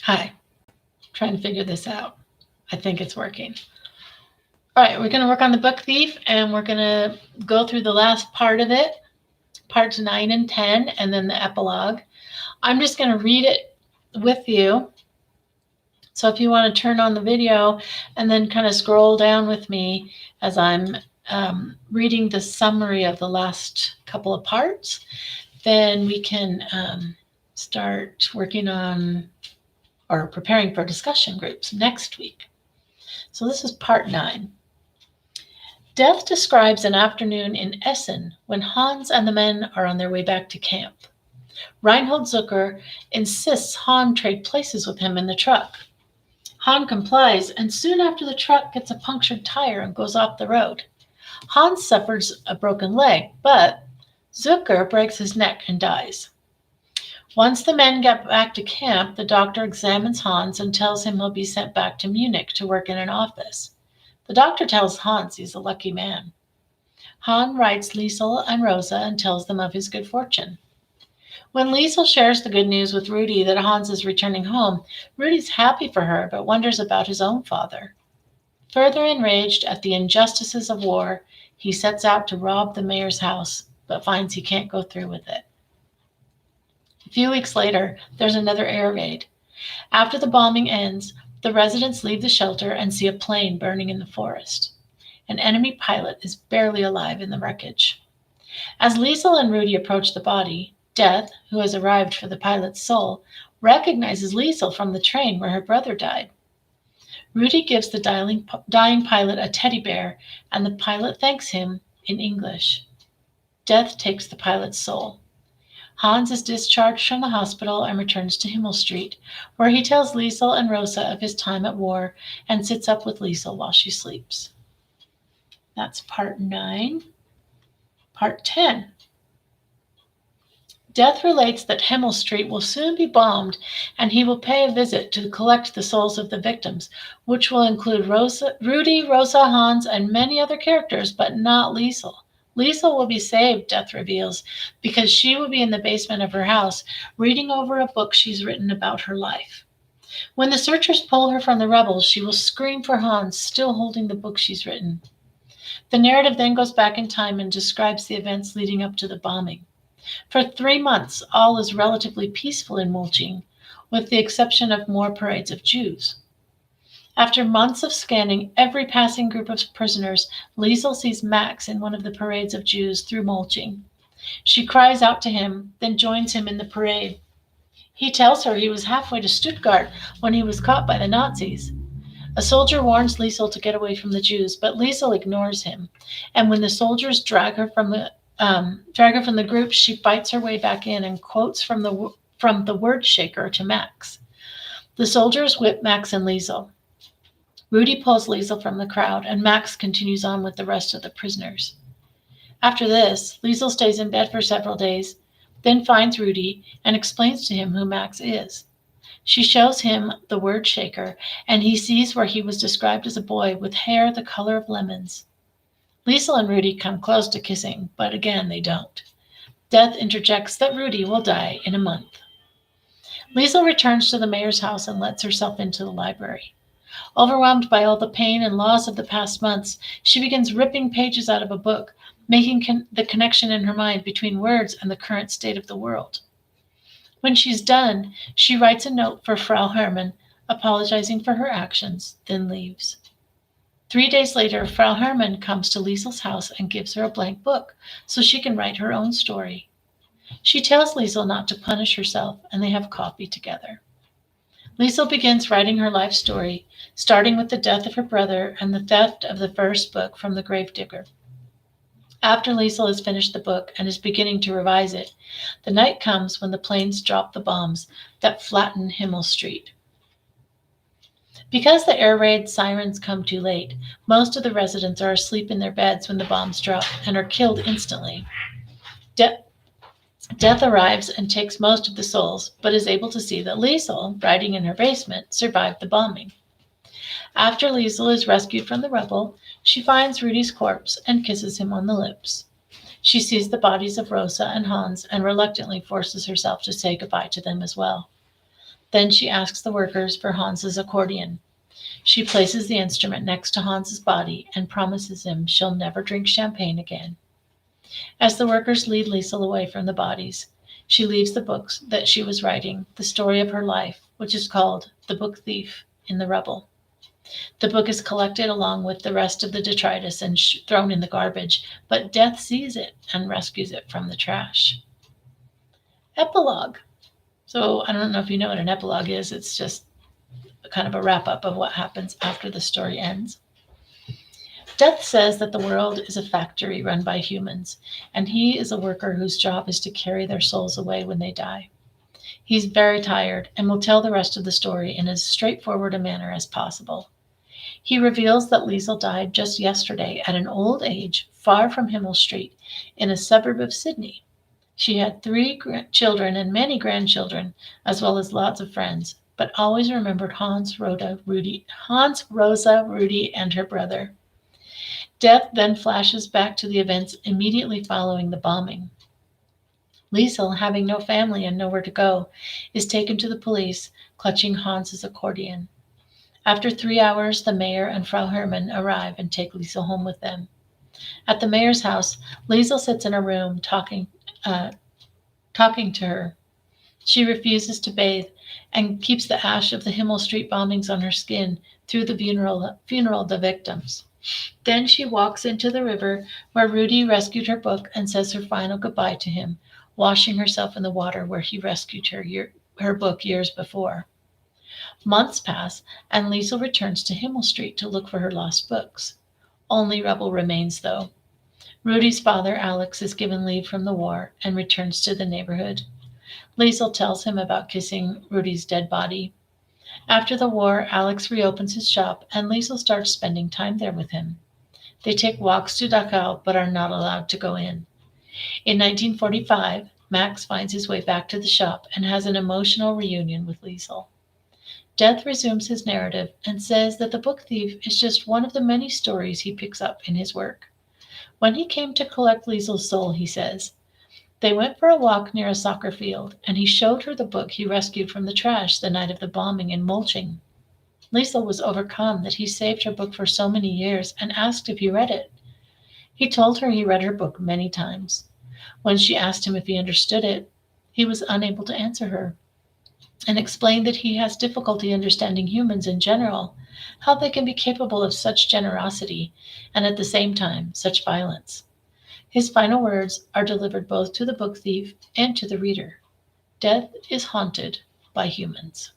Hi, trying to figure this out. I think it's working. All right, we're going to work on the book thief, and we're going to go through the last part of it, parts 9 and 10, and then the epilogue. I'm just going to read it with you. So if you want to turn on the video and then kind of scroll down with me as I'm reading the summary of the last couple of parts, then we can start working on or preparing for discussion groups next week. So this is part 9. Death describes an afternoon in Essen when Hans and the men are on their way back to camp. Reinhold Zucker insists Han trade places with him in the truck. Han complies, and soon after the truck gets a punctured tire and goes off the road. Hans suffers a broken leg, but Zucker breaks his neck and dies. Once the men get back to camp, the doctor examines Hans and tells him he'll be sent back to Munich to work in an office. The doctor tells Hans he's a lucky man. Han writes Liesel and Rosa and tells them of his good fortune. When Liesel shares the good news with Rudy that Hans is returning home, Rudy's happy for her but wonders about his own father. Further enraged at the injustices of war, he sets out to rob the mayor's house, but finds he can't go through with it. A few weeks later, there's another air raid. After the bombing ends, the residents leave the shelter and see a plane burning in the forest. An enemy pilot is barely alive in the wreckage. As Liesel and Rudy approach the body, Death, who has arrived for the pilot's soul, recognizes Liesel from the train where her brother died. Rudy gives the dying pilot a teddy bear, and the pilot thanks him in English. Death takes the pilot's soul. Hans is discharged from the hospital and returns to Himmel Street, where he tells Liesel and Rosa of his time at war and sits up with Liesel while she sleeps. That's part 9. Part 10. Death relates that Himmel Street will soon be bombed, and he will pay a visit to collect the souls of the victims, which will include Rudy, Rosa, Hans, and many other characters, but not Liesel. Liesel will be saved, Death reveals, because she will be in the basement of her house, reading over a book she's written about her life. When the searchers pull her from the rebels, she will scream for Hans, still holding the book she's written. The narrative then goes back in time and describes the events leading up to the bombing. For 3 months, all is relatively peaceful in Mulching, with the exception of more parades of Jews. After months of scanning every passing group of prisoners, Liesel sees Max in one of the parades of Jews through Mulching. She cries out to him, then joins him in the parade. He tells her he was halfway to Stuttgart when he was caught by the Nazis. A soldier warns Liesel to get away from the Jews, but Liesel ignores him, and when the soldiers drag her from the group, she fights her way back in and quotes from the word shaker to Max. The soldiers whip Max and Liesel. Rudy pulls Liesel from the crowd, and Max continues on with the rest of the prisoners. After this, Liesel stays in bed for several days, then finds Rudy and explains to him who Max is. She shows him the word shaker, and he sees where he was described as a boy with hair the color of lemons. Liesel and Rudy come close to kissing, but again they don't. Death interjects that Rudy will die in a month. Liesel returns to the mayor's house and lets herself into the library. Overwhelmed by all the pain and loss of the past months, she begins ripping pages out of a book, making the connection in her mind between words and the current state of the world. When she's done, she writes a note for Frau Hermann, apologizing for her actions, then leaves. 3 days later, Frau Hermann comes to Liesel's house and gives her a blank book so she can write her own story. She tells Liesel not to punish herself, and they have coffee together. Liesel begins writing her life story, starting with the death of her brother and the theft of the first book from the gravedigger. After Liesel has finished the book and is beginning to revise it, the night comes when the planes drop the bombs that flatten Himmel Street. Because the air raid sirens come too late, most of the residents are asleep in their beds when the bombs drop and are killed instantly. Death arrives and takes most of the souls, but is able to see that Liesel, riding in her basement, survived the bombing. After Liesel is rescued from the rubble, she finds Rudy's corpse and kisses him on the lips. She sees the bodies of Rosa and Hans and reluctantly forces herself to say goodbye to them as well. Then she asks the workers for Hans's accordion. She places the instrument next to Hans's body and promises him she'll never drink champagne again. As the workers lead Liesel away from the bodies, she leaves the books that she was writing, the story of her life, which is called The Book Thief, in the rubble. The book is collected along with the rest of the detritus and thrown in the garbage, but Death sees it and rescues it from the trash. Epilogue. So I don't know if you know what an epilogue is. It's just kind of a wrap up of what happens after the story ends. Death says that the world is a factory run by humans, and he is a worker whose job is to carry their souls away when they die. He's very tired and will tell the rest of the story in as straightforward a manner as possible. He reveals that Liesel died just yesterday at an old age far from Himmel Street in a suburb of Sydney. She had 3 children and many grandchildren, as well as lots of friends, but always remembered Hans, Rosa, Rudy, and her brother. Death then flashes back to the events immediately following the bombing. Liesel, having no family and nowhere to go, is taken to the police, clutching Hans's accordion. After 3 hours, the mayor and Frau Hermann arrive and take Liesel home with them. At the mayor's house, Liesel sits in a room talking to her. She refuses to bathe and keeps the ash of the Himmel Street bombings on her skin through the funeral of the victims. Then she walks into the river where Rudy rescued her book and says her final goodbye to him, washing herself in the water where he rescued her book years before. Months pass, and Liesel returns to Himmel Street to look for her lost books. Only rubble remains, though. Rudy's father, Alex, is given leave from the war and returns to the neighborhood. Liesel tells him about kissing Rudy's dead body. After the war, Alex reopens his shop, and Liesel starts spending time there with him. They take walks to Dachau, but are not allowed to go in. In 1945, Max finds his way back to the shop and has an emotional reunion with Liesel. Death resumes his narrative and says that the book thief is just one of the many stories he picks up in his work. When he came to collect Liesel's soul, he says, they went for a walk near a soccer field, and he showed her the book he rescued from the trash the night of the bombing in Mulching. Liesel was overcome that he saved her book for so many years and asked if he read it. He told her he read her book many times. When she asked him if he understood it, he was unable to answer her and explained that he has difficulty understanding humans in general, how they can be capable of such generosity and at the same time such violence. His final words are delivered both to the book thief and to the reader. Death is haunted by humans.